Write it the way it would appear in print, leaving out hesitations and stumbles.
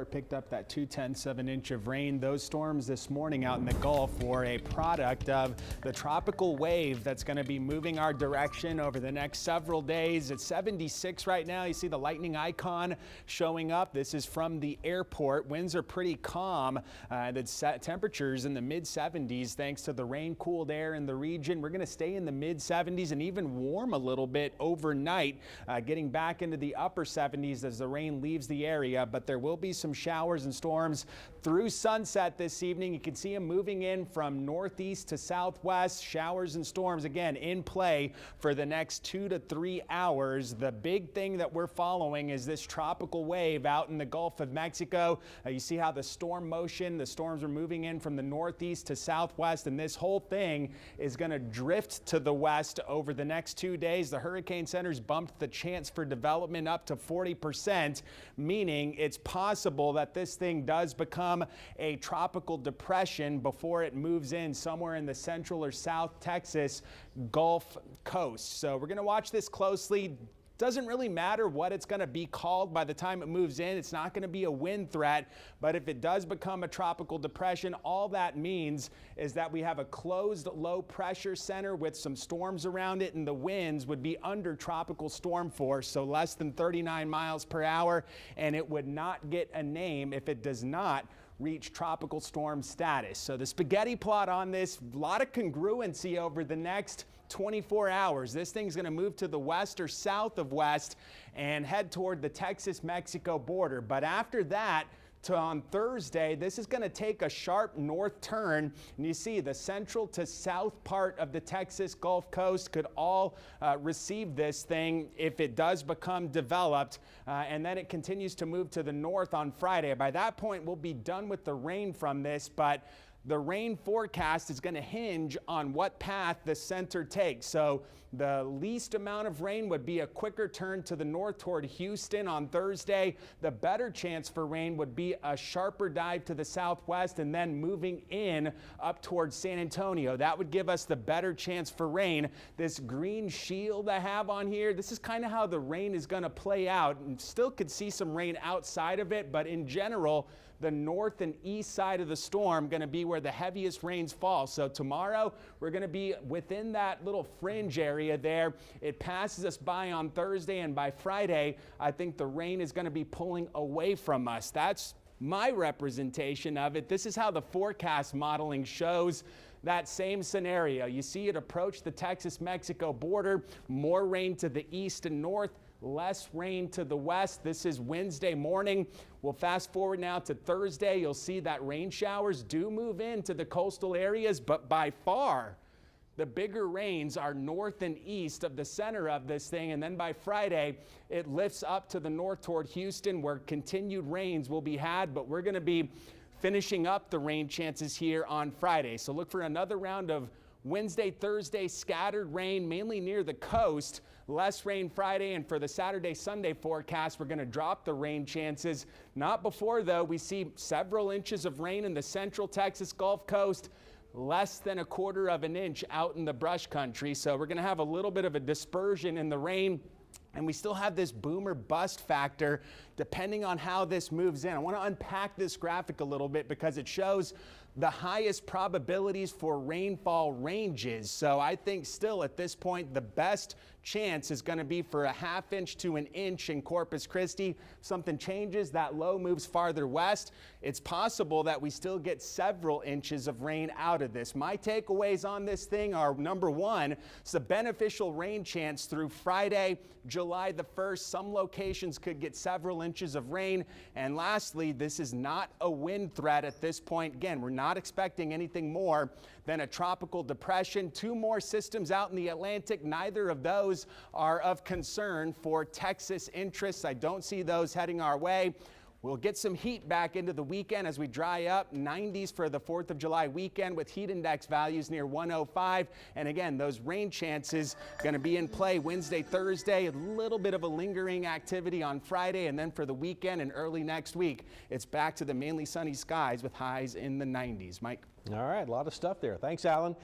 Picked up that 2/10 of an inch of rain. Those storms this morning out in the Gulf were a product of the tropical wave that's going to be moving our direction over the next several days. It's 76 right now. You see the lightning icon showing up. This is from the airport. Winds are pretty calm. The temperatures in the mid-70s thanks to the rain-cooled air in the region. We're going to stay in the mid-70s and even warm a little bit overnight, getting back into the upper 70s as the rain leaves the area. But there will be some showers and storms through sunset this evening. You can see them moving in from northeast to southwest. Showers and storms again in play for the next 2 to 3 hours. The big thing that we're following is this tropical wave out in the Gulf of Mexico. You see how the storm motion, the storms are moving in from the northeast to southwest, and this whole thing is going to drift to the west over the next 2 days. The Hurricane Center's bumped the chance for development up to 40%, meaning it's possible that this thing does become a tropical depression before it moves in somewhere in the central or south Texas Gulf Coast. So we're going to watch this closely. Doesn't really matter what it's going to be called by the time it moves in. It's not going to be a wind threat, but if it does become a tropical depression, all that means is that we have a closed low pressure center with some storms around it, and the winds would be under tropical storm force, so less than 39 miles per hour, and it would not get a name if it does not reach tropical storm status. So the spaghetti plot on this, a lot of congruency over the next 24 hours. This thing's going to move to the west or south of west and head toward the Texas-Mexico border. But after that, on Thursday, this is going to take a sharp north turn, and you see the central to south part of the Texas Gulf Coast could all receive this thing if it does become developed, and then it continues to move to the north on Friday. By that point, we'll be done with the rain from this, but the rain forecast is going to hinge on what path the center takes. So the least amount of rain would be a quicker turn to the north toward Houston on Thursday. The better chance for rain would be a sharper dive to the southwest and then moving in up towards San Antonio. That would give us the better chance for rain. This green shield I have on here, this is kind of how the rain is going to play out. And still could see some rain outside of it, but in general, the north and east side of the storm going to be where the heaviest rains fall. So tomorrow we're going to be within that little fringe area there. It passes us by on Thursday, and by Friday I think the rain is going to be pulling away from us. That's my representation of it. This is how the forecast modeling shows that same scenario. You see it approach the Texas-Mexico border, more rain to the east and north, less rain to the west. This is Wednesday morning. We'll fast forward now to Thursday. You'll see that rain showers do move into the coastal areas, but by far the bigger rains are north and east of the center of this thing. And then by Friday, it lifts up to the north toward Houston, where continued rains will be had, but we're going to be finishing up the rain chances here on Friday. So look for another round of Wednesday, Thursday, scattered rain, mainly near the coast. Less rain Friday, and for the Saturday, Sunday forecast, we're going to drop the rain chances. Not before, though, we see several inches of rain in the central Texas Gulf Coast, less than 1/4 of an inch out in the brush country. So we're going to have a little bit of a dispersion in the rain. And we still have this boomer bust factor depending on how this moves in. I want to unpack this graphic a little bit because it shows the highest probabilities for rainfall ranges. So I think still at this point the best chance is going to be for a 1/2 inch to 1 inch in Corpus Christi. If something changes, that low moves farther west, it's possible that we still get several inches of rain out of this. My takeaways on this thing are, number one, it's a beneficial rain chance through Friday, July the 1st. Some locations could get several inches of rain. And lastly, this is not a wind threat at this point. Again, we're not expecting anything more than a tropical depression. 2 more systems out in the Atlantic. Neither of those are of concern for Texas interests. I don't see those heading our way. We'll get some heat back into the weekend as we dry up. 90s for the 4th of July weekend with heat index values near 105. And again, those rain chances going to be in play Wednesday, Thursday. A little bit of a lingering activity on Friday. And then for the weekend and early next week, it's back to the mainly sunny skies with highs in the 90s. Mike? All right, a lot of stuff there. Thanks, Alan.